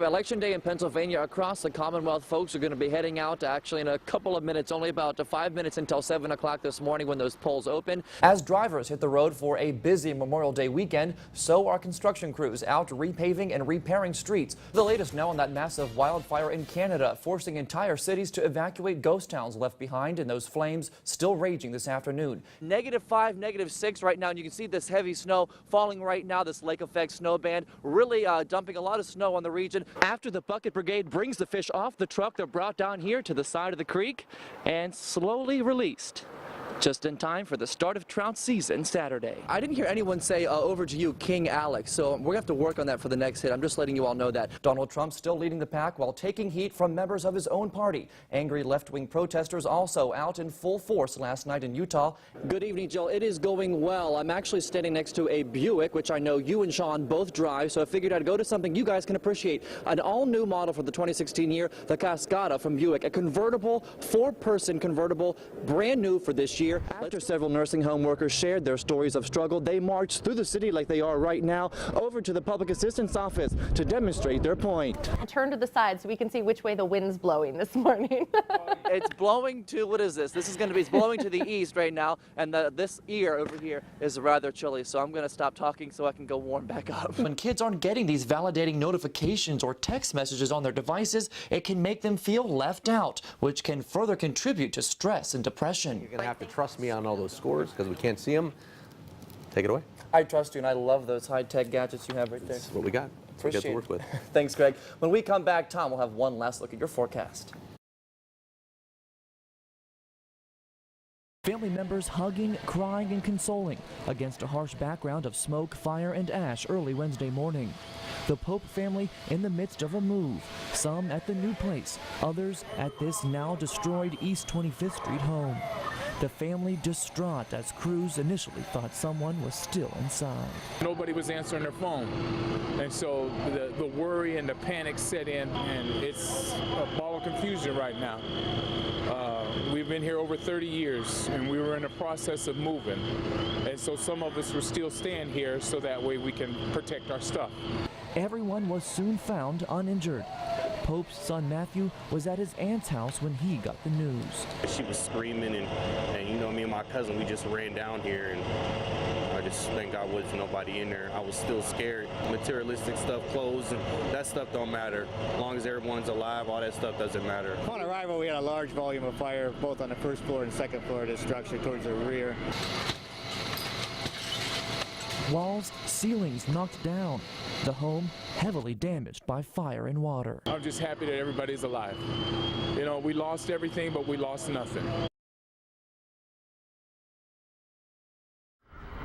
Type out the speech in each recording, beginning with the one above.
Election day in Pennsylvania. Across the Commonwealth, folks are going to be heading out actually in a couple of minutes, only about 5 minutes until 7 o'clock this morning when those polls open. As drivers hit the road for a busy Memorial Day weekend, so are construction crews out repaving and repairing streets. The latest now on that massive wildfire in Canada, forcing entire cities to evacuate ghost towns left behind, and those flames still raging this afternoon. -5, -6 right now, and you can see this heavy snow falling right now, this lake effect snow band really dumping a lot of snow on the region. After the bucket brigade brings the fish off the truck, they're brought down here to the side of the creek and slowly released. Just in time for the start of trout season Saturday. I didn't hear anyone say over to you, King Alex, so we're going to have to work on that for the next hit. I'm just letting you all know that. Donald Trump still leading the pack while taking heat from members of his own party. Angry left-wing protesters also out in full force last night in Utah. Good evening, Jill. It is going well. I'm actually standing next to a Buick, which I know you and Sean both drive, so I figured I'd go to something you guys can appreciate. An all-new model for the 2016 year, the Cascada from Buick, a convertible, 4-person convertible, brand new for this year. After several nursing home workers shared their stories of struggle, they marched through the city like they are right now over to the public assistance office to demonstrate their point. Turn to the side so we can see which way the wind's blowing this morning. It's blowing to, what is this? This is going to be, it's blowing to the east right now, and this ear over here is rather chilly, so I'm going to stop talking so I can go warm back up. When kids aren't getting these validating notifications or text messages on their devices, it can make them feel left out, which can further contribute to stress and depression. You're going to have to trust me on all those scores because we can't see them. Take it away. I trust you, and I love those high-tech gadgets you have right there. That's what we got. Appreciate we got to work with. Thanks, Greg. When we come back, Tom will have one last look at your forecast. Family members hugging, crying, and consoling against a harsh background of smoke, fire, and ash early Wednesday morning. The Pope family in the midst of a move, some at the new place, others at this now destroyed East 25th Street home. The family distraught as crews initially thought someone was still inside. Nobody was answering their phone, and so the worry and the panic set in, and it's a ball of confusion right now. We've been here over 30 years, and we were in the process of moving, and so some of us were still staying here so that way we can protect our stuff. Everyone was soon found uninjured. Pope's son Matthew was at his aunt's house when he got the news. She was screaming, and you know, me and my cousin, we just ran down here, and I just thank God was nobody in there. I was still scared. Materialistic stuff, clothes, and that stuff don't matter. As long as everyone's alive, all that stuff doesn't matter. Upon arrival, we had a large volume of fire, both on the first floor and second floor of this structure towards the rear. Walls, ceilings knocked down. The home heavily damaged by fire and water. I'm just happy that everybody's alive. You know, we lost everything, but we lost nothing.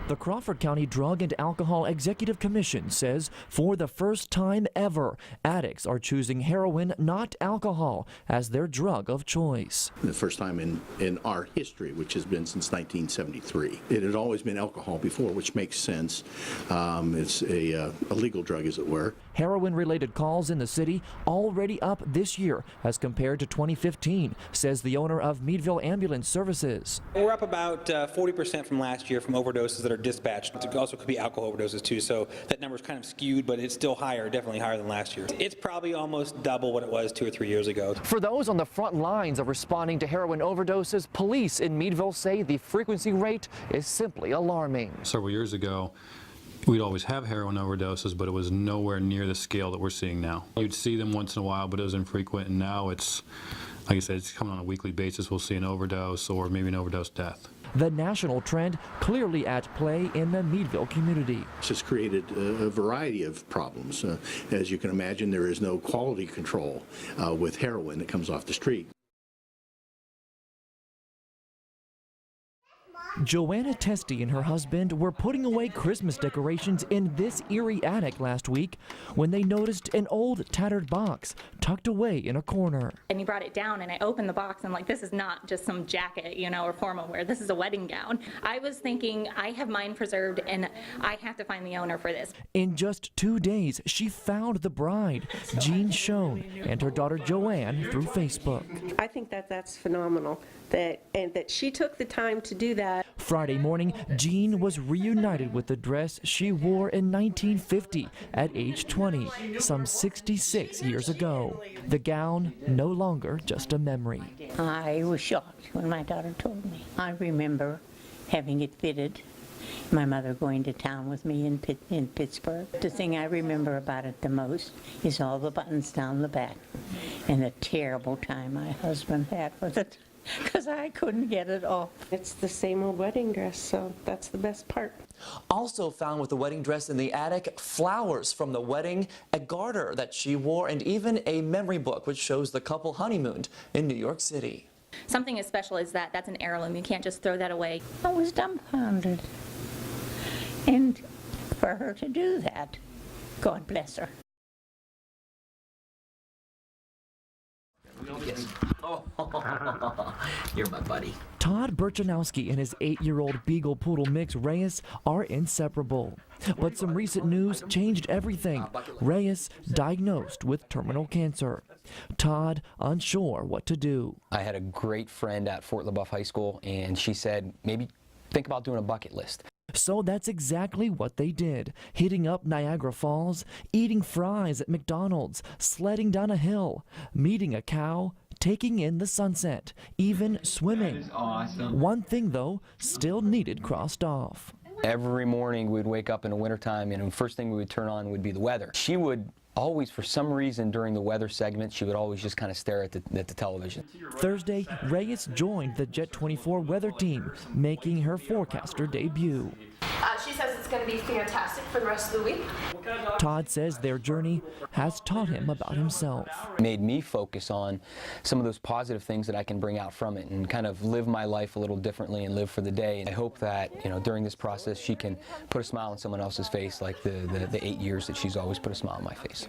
The Crawford County Drug and Alcohol Executive Commission says for the first time ever, addicts are choosing heroin, not alcohol, as their drug of choice. The first time in our history, which has been since 1973. It had always been alcohol before, which makes sense. It's a legal drug, as it were. Heroin-related calls in the city already up this year as compared to 2015, says the owner of Meadville Ambulance Services. We're up about 40% from last year from overdoses that are dispatched. It also could be alcohol overdoses too, so that number is kind of skewed, but it's still higher, definitely higher than last year. It's probably almost double what it was 2 or 3 years ago. For those on the front lines of responding to heroin overdoses, police in Meadville say the frequency rate is simply alarming. Several years ago, we'd always have heroin overdoses, but it was nowhere near the scale that we're seeing now. You'd see them once in a while, but it was infrequent, and now it's, like I said, it's coming on a weekly basis. We'll see an overdose or maybe an overdose death. The national trend clearly at play in the Meadville community. This has created a variety of problems. As you can imagine, there is no quality control with heroin that comes off the street. Joanna Testy and her husband were putting away Christmas decorations in this Erie attic last week when they noticed an old tattered box tucked away in a corner. And he brought it down, and I opened the box and I'm like, this is not just some jacket, you know, or formal wear. This is a wedding gown. I was thinking, I have mine preserved and I have to find the owner for this. In just 2 days, she found the bride, Jean Schoen, and her daughter Joanne through Facebook. I think that's phenomenal that she took the time to do that. Friday morning, Jean was reunited with the dress she wore in 1950 at age 20, some 66 years ago. The gown no longer just a memory. I was shocked when my daughter told me. I remember having it fitted, my mother going to town with me in Pittsburgh. The thing I remember about it the most is all the buttons down the back and the terrible time my husband had with it, because I couldn't get it off. It's the same old wedding dress, so that's the best part. Also found with the wedding dress in the attic, flowers from the wedding, a garter that she wore, and even a memory book which shows the couple honeymooned in New York City. Something as special as that, that's an heirloom. You can't just throw that away. I was dumbfounded. And for her to do that, God bless her. You're my buddy. Todd Berchanowski and his 8-year-old Beagle Poodle mix Reyes are inseparable. But some recent news changed everything. Reyes diagnosed with terminal cancer. Todd unsure what to do. I had a great friend at Fort LaBeouf High School, and she said, maybe think about doing a bucket list. So that's exactly what they did, hitting up Niagara Falls, eating fries at McDonald's, sledding down a hill, meeting a cow, taking in the sunset, even swimming. That is awesome. One thing, though, still needed crossed off. Every morning we'd wake up in the wintertime, and the first thing we would turn on would be the weather. She would always, for some reason during the weather segment, she would always just kind of stare at the television. Thursday, Reyes joined the Jet-24 weather team, making her forecaster debut. She says it's going to be fantastic for the rest of the week. Todd says their journey has taught him about himself. It made me focus on some of those positive things that I can bring out from it and kind of live my life a little differently and live for the day. And I hope that, you know, during this process she can put a smile on someone else's face like the 8 years that she's always put a smile on my face.